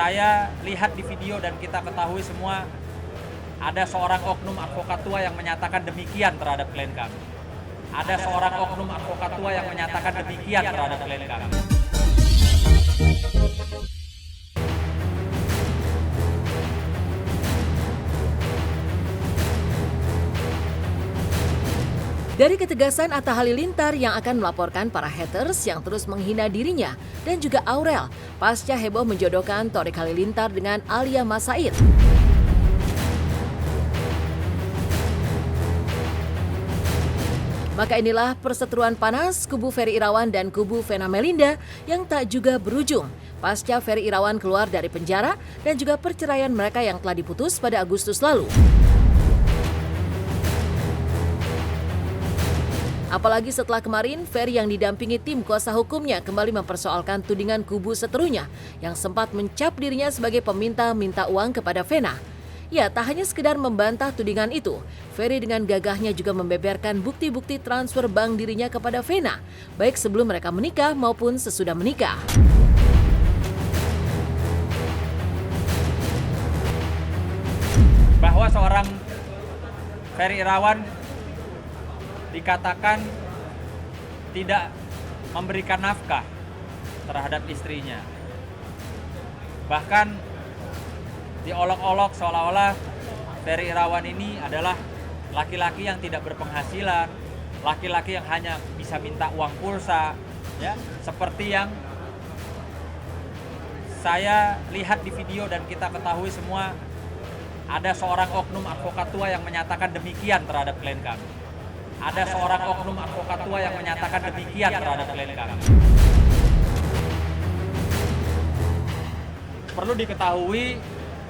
saya lihat di video dan kita ketahui semua, ada seorang oknum advokat tua yang menyatakan demikian terhadap klien kami. Ada seorang oknum advokat tua yang menyatakan demikian terhadap klien kami. Dari ketegasan Atta Halilintar yang akan melaporkan para haters yang terus menghina dirinya dan juga Aurel pasca heboh menjodohkan Thorik Halilintar dengan Alia Mas Said. Maka inilah perseteruan panas kubu Ferry Irawan dan kubu Vena Melinda yang tak juga berujung pasca Ferry Irawan keluar dari penjara dan juga perceraian mereka yang telah diputus pada Agustus lalu. Apalagi setelah kemarin, Ferry yang didampingi tim kuasa hukumnya kembali mempersoalkan tudingan kubu seterunya yang sempat mencap dirinya sebagai peminta-minta uang kepada Vena. Ya, tak hanya sekedar membantah tudingan itu, Ferry dengan gagahnya juga membeberkan bukti-bukti transfer bank dirinya kepada Vena, baik sebelum mereka menikah maupun sesudah menikah. Bahwa seorang Ferry Irawan dikatakan tidak memberikan nafkah terhadap istrinya. Bahkan diolok-olok seolah-olah Ferry Irawan ini adalah laki-laki yang tidak berpenghasilan, laki-laki yang hanya bisa minta uang pulsa, ya, seperti yang saya lihat di video dan kita ketahui semua, ada seorang oknum advokat tua yang menyatakan demikian terhadap klien kami. Ada seorang oknum advokat tua yang menyatakan demikian terhadap klien kami. Perlu diketahui,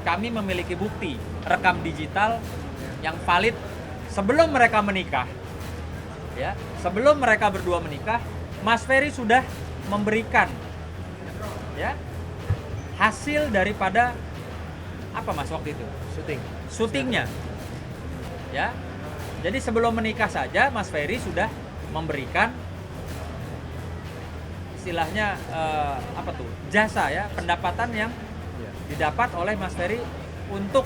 kami memiliki bukti rekam digital yang valid sebelum mereka menikah. Ya, sebelum mereka berdua menikah, Mas Ferry sudah memberikan, ya, hasil daripada apa Mas waktu itu? Syutingnya. Ya. Jadi sebelum menikah saja Mas Ferry sudah memberikan istilahnya jasa, ya, pendapatan yang didapat oleh Mas Ferry untuk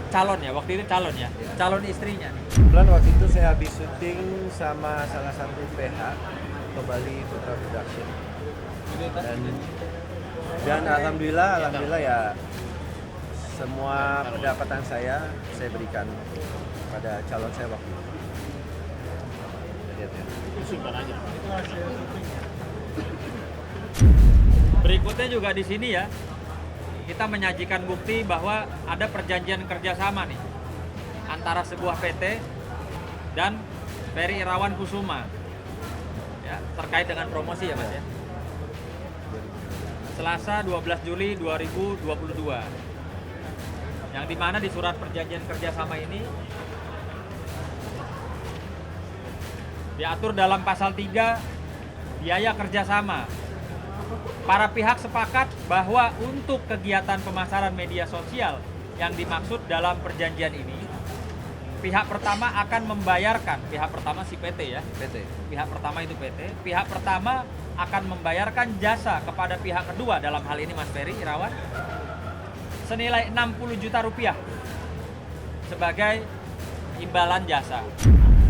calon, ya, waktu itu calon, ya, calon istrinya. Kebetulan waktu itu saya habis syuting sama salah satu PH Bali Putra Production dan alhamdulillah ya semua pendapatan saya berikan pada calon saya waktu itu. Lihat ya. Berikutnya juga di sini, ya, kita menyajikan bukti bahwa ada perjanjian kerjasama nih antara sebuah PT dan Ferry Irawan Kusuma, ya, terkait dengan promosi, ya Mas, ya. Selasa 12 Juli 2022, yang dimana di surat perjanjian kerjasama ini diatur dalam pasal 3 biaya kerjasama. Para pihak sepakat bahwa untuk kegiatan pemasaran media sosial yang dimaksud dalam perjanjian ini, pihak pertama akan membayarkan, pihak pertama si PT, ya, PT. Pihak pertama itu PT. Pihak pertama akan membayarkan jasa kepada pihak kedua, dalam hal ini Mas Ferry Irawan, senilai 60 juta rupiah sebagai imbalan jasa.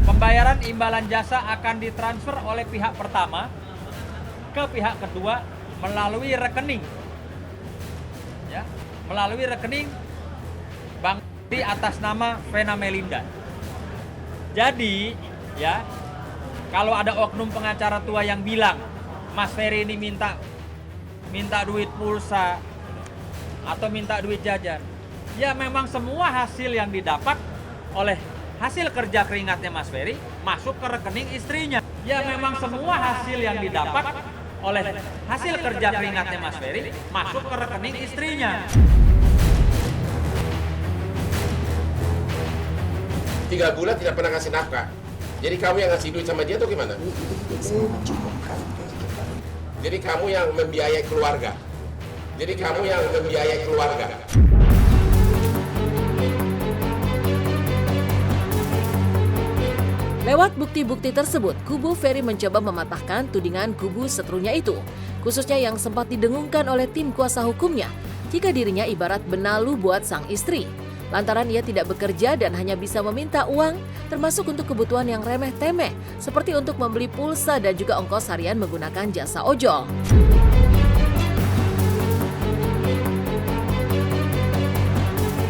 Pembayaran imbalan jasa akan ditransfer oleh pihak pertama ke pihak kedua melalui rekening, ya, melalui rekening bank di atas nama Vena Melinda. Jadi, ya, kalau ada oknum pengacara tua yang bilang Mas Ferry ini minta duit pulsa atau minta duit jajan, ya memang semua hasil yang didapat oleh hasil kerja keringatnya Mas Ferry masuk ke rekening istrinya. Ya memang semua hasil yang didapat oleh hasil kerja keringatnya Mas Ferry masuk ke rekening istrinya. 3 bulan tidak pernah ngasih nafkah. Jadi kamu yang ngasih duit sama dia atau gimana? Saya mencukupkan. Jadi kamu yang membiayai keluarga. Lewat bukti-bukti tersebut, kubu Ferry mencoba mematahkan tudingan kubu seterunya itu, khususnya yang sempat didengungkan oleh tim kuasa hukumnya jika dirinya ibarat benalu buat sang istri. Lantaran ia tidak bekerja dan hanya bisa meminta uang, termasuk untuk kebutuhan yang remeh-temeh, seperti untuk membeli pulsa dan juga ongkos harian menggunakan jasa ojol.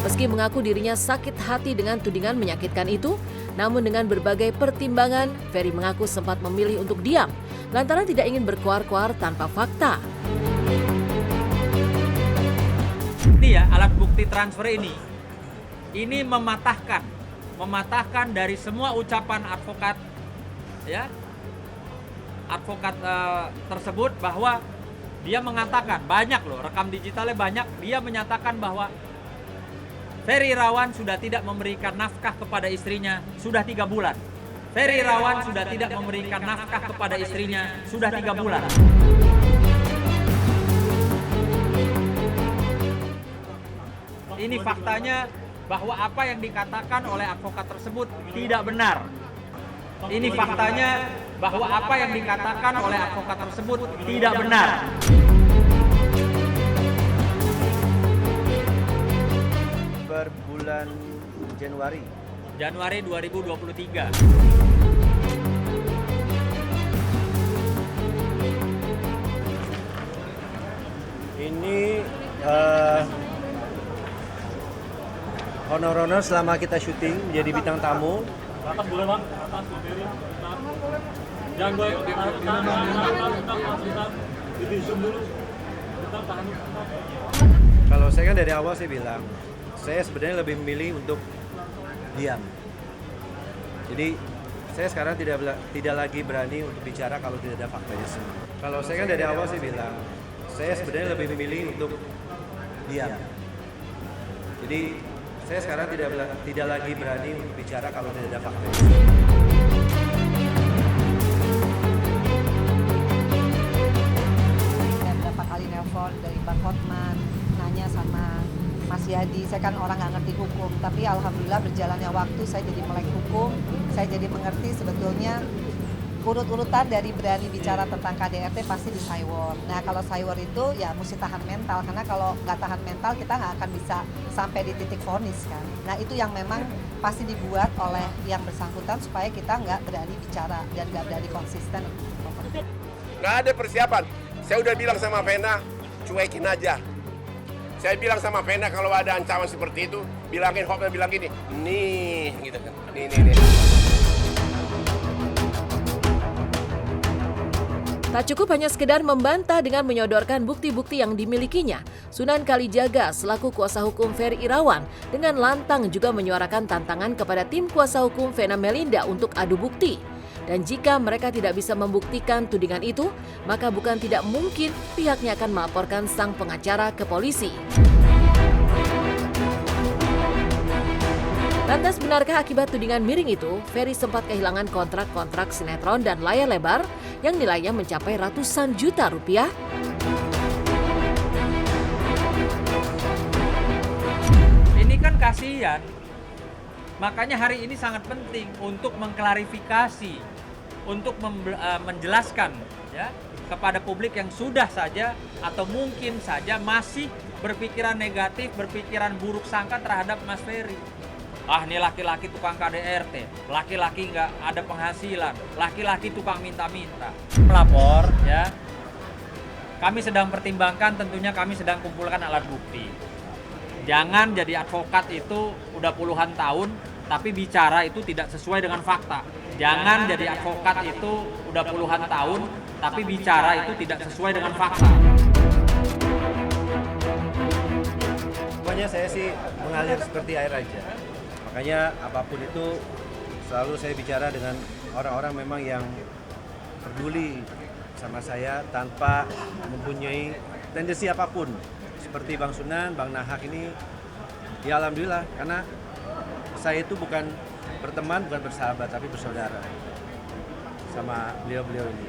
Meski mengaku dirinya sakit hati dengan tudingan menyakitkan itu, namun dengan berbagai pertimbangan, Ferry mengaku sempat memilih untuk diam, lantaran tidak ingin berkuar-kuar tanpa fakta. Ini ya, alat bukti transfer ini mematahkan dari semua ucapan advokat, ya, tersebut, bahwa dia mengatakan, banyak loh, rekam digitalnya banyak, dia menyatakan bahwa Ferry Irawan sudah tidak memberikan nafkah kepada istrinya sudah 3 bulan. Ferry Irawan sudah tidak memberikan nafkah kepada istrinya sudah 3 bulan. Ini faktanya bahwa apa yang dikatakan oleh advokat tersebut tidak benar. Ini faktanya bahwa apa yang dikatakan oleh advokat tersebut tidak benar. Per bulan Januari 2023. ini honor-honor selama kita syuting jadi bintang tamu. Kalau saya kan dari awal saya bilang, saya sebenarnya lebih memilih untuk diam. Jadi saya sekarang tidak lagi berani untuk bicara kalau tidak ada faktanya semua. Kalau saya kan dari awal saya bilang, saya sebenarnya lebih memilih untuk diam. Jadi saya sekarang tidak lagi berani untuk bicara kalau tidak ada faktanya semua. Saya berapa kali nelpon dari Bang Hotman, nanya sama Mas Yadi, saya kan orang nggak ngerti hukum, tapi alhamdulillah berjalannya waktu saya jadi melek hukum, saya jadi mengerti sebetulnya urut-urutan dari berani bicara tentang KDRT pasti di Cywar. Nah kalau Cywar itu ya mesti tahan mental, karena kalau nggak tahan mental kita nggak akan bisa sampai di titik vonis kan. Nah itu yang memang pasti dibuat oleh yang bersangkutan supaya kita nggak berani bicara dan nggak berani konsisten. Nggak ada persiapan. Saya udah bilang sama Vena, cuekin aja. Saya bilang sama Vena kalau ada ancaman seperti itu, bilangin Hotman bilang gini, nih gitu kan, nih. Tak cukup hanya sekedar membantah dengan menyodorkan bukti-bukti yang dimilikinya, Sunan Kalijaga selaku kuasa hukum Ferry Irawan dengan lantang juga menyuarakan tantangan kepada tim kuasa hukum Vena Melinda untuk adu bukti. Dan jika mereka tidak bisa membuktikan tudingan itu, maka bukan tidak mungkin pihaknya akan melaporkan sang pengacara ke polisi. Lantas benarkah akibat tudingan miring itu, Ferry sempat kehilangan kontrak-kontrak sinetron dan layar lebar yang nilainya mencapai ratusan juta rupiah? Ini kan kasihan. Makanya hari ini sangat penting untuk mengklarifikasi, untuk menjelaskan ya kepada publik yang sudah saja atau mungkin saja masih berpikiran negatif, berpikiran buruk sangka terhadap Mas Ferry. Ah, ini laki-laki tukang KDRT, laki-laki nggak ada penghasilan, laki-laki tukang minta-minta. Melapor ya, kami sedang pertimbangkan, tentunya kami sedang kumpulkan alat bukti. Jangan jadi advokat itu udah puluhan tahun, tapi bicara itu tidak sesuai dengan fakta. Jangan jadi advokat itu udah puluhan tahun, tapi bicara itu tidak sesuai dengan fakta. Pokoknya saya sih mengalir seperti air aja. Makanya apapun itu selalu saya bicara dengan orang-orang memang yang peduli sama saya tanpa mempunyai tendensi apapun. Seperti Bang Sunan, Bang Nahak ini, ya alhamdulillah karena saya itu bukan berteman, bukan bersahabat, tapi bersaudara sama beliau-beliau ini.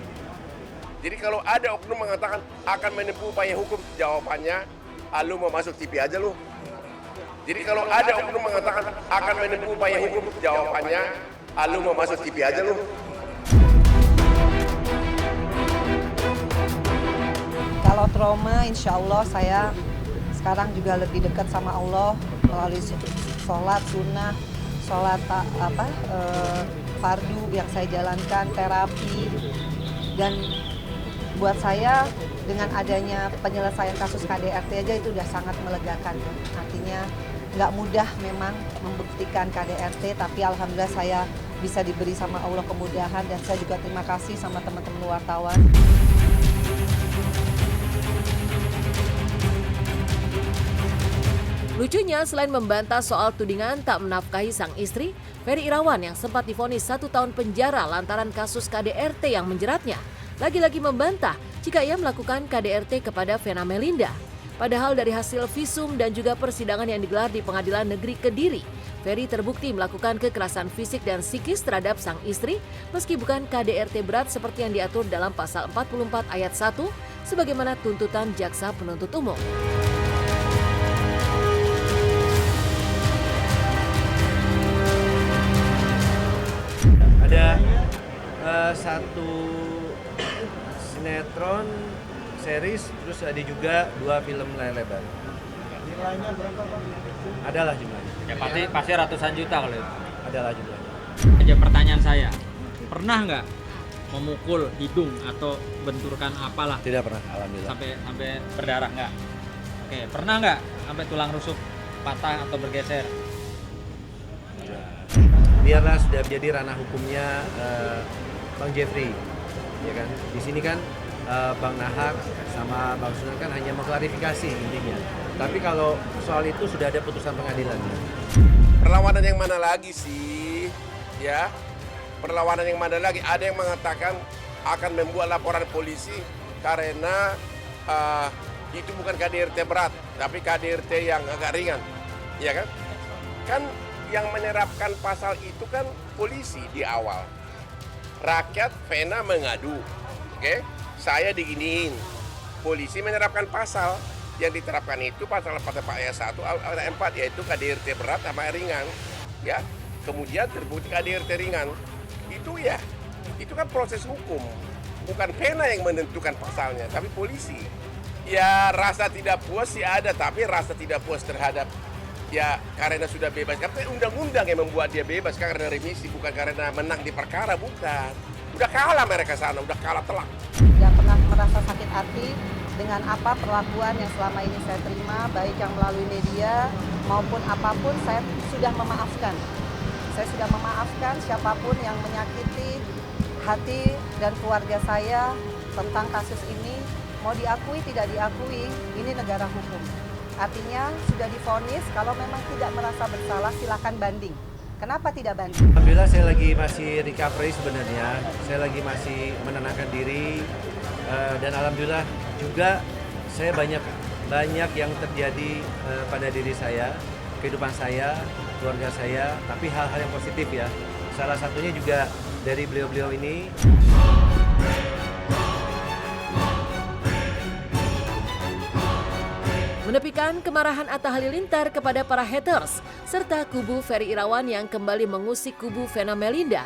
Jadi kalau ada oknum mengatakan akan menempuh upaya hukum, jawabannya, lu mau masuk TV aja lu. Jadi kalau ada oknum mengatakan akan menempuh upaya hukum, jawabannya, lu mau masuk TV aja lu. Kalau trauma, insya Allah saya sekarang juga lebih dekat sama Allah melalui sholat sunnah, sholat fardu yang saya jalankan, terapi. Dan buat saya dengan adanya penyelesaian kasus KDRT aja itu udah sangat melegakan. Artinya nggak mudah memang membuktikan KDRT, tapi alhamdulillah saya bisa diberi sama Allah kemudahan, dan saya juga terima kasih sama teman-teman wartawan. Lucunya, selain membantah soal tudingan tak menafkahi sang istri, Ferry Irawan yang sempat divonis 1 tahun penjara lantaran kasus KDRT yang menjeratnya, lagi-lagi membantah jika ia melakukan KDRT kepada Vena Melinda. Padahal dari hasil visum dan juga persidangan yang digelar di Pengadilan Negeri Kediri, Ferry terbukti melakukan kekerasan fisik dan psikis terhadap sang istri meski bukan KDRT berat seperti yang diatur dalam pasal 44 ayat 1 sebagaimana tuntutan jaksa penuntut umum. Ada satu sinetron, series, terus ada juga 2 film layar lebar. Nilainya berapa Bang? Adalah jumlahnya. Ya pasti ratusan juta kalau itu. Adalah jumlahnya. Aja pertanyaan saya, pernah nggak memukul hidung atau benturkan apalah Tidak pernah, alhamdulillah. sampai berdarah nggak? Oke, pernah nggak sampai tulang rusuk patah atau bergeser? Biarlah sudah menjadi ranah hukumnya Bang Jeffrey, ya kan. Di sini kan Bang Nahar sama Bang Sunan kan hanya mengklarifikasi intinya. Tapi kalau soal itu sudah ada putusan pengadilan. Perlawanan yang mana lagi sih? Ya, perlawanan yang mana lagi? Ada yang mengatakan akan membuat laporan polisi karena itu bukan KDRT berat, tapi KDRT yang agak ringan, ya kan? Kan yang menerapkan pasal itu kan polisi di awal. Rakyat Vena mengadu, oke? Saya diginiin. Polisi menerapkan pasal yang diterapkan itu pasal 44 ayat 1 ayat 4 yaitu KDRT berat sama ringan, ya. Kemudian terbukti KDRT ringan. Itu kan proses hukum. Bukan Vena yang menentukan pasalnya, tapi polisi. Ya rasa tidak puas sih ada, tapi rasa tidak puas terhadap ya karena sudah bebas. Karena undang-undang yang membuat dia bebas karena remisi, bukan karena menang di perkara, bukan. Udah kalah mereka sana, udah kalah telak. Tidak pernah merasa sakit hati dengan apa perlakuan yang selama ini saya terima, baik yang melalui media maupun apapun, saya sudah memaafkan. Saya sudah memaafkan siapapun yang menyakiti hati dan keluarga saya tentang kasus ini. Mau diakui tidak diakui, ini negara hukum. Artinya sudah divonis, kalau memang tidak merasa bersalah silakan banding. Kenapa tidak banding? Alhamdulillah saya lagi masih recovery sebenarnya. Saya lagi masih menenangkan diri dan alhamdulillah juga saya banyak yang terjadi pada diri saya, kehidupan saya, keluarga saya, tapi hal-hal yang positif ya. Salah satunya juga dari beliau-beliau ini. Menepikan kemarahan Atta Halilintar kepada para haters, serta kubu Ferry Irawan yang kembali mengusik kubu Vena Melinda.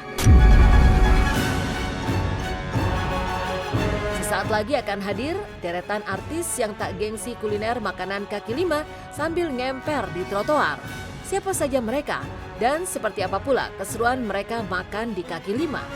Sesaat lagi akan hadir deretan artis yang tak gengsi kuliner makanan kaki lima sambil ngemper di trotoar. Siapa saja mereka dan seperti apa pula keseruan mereka makan di kaki lima?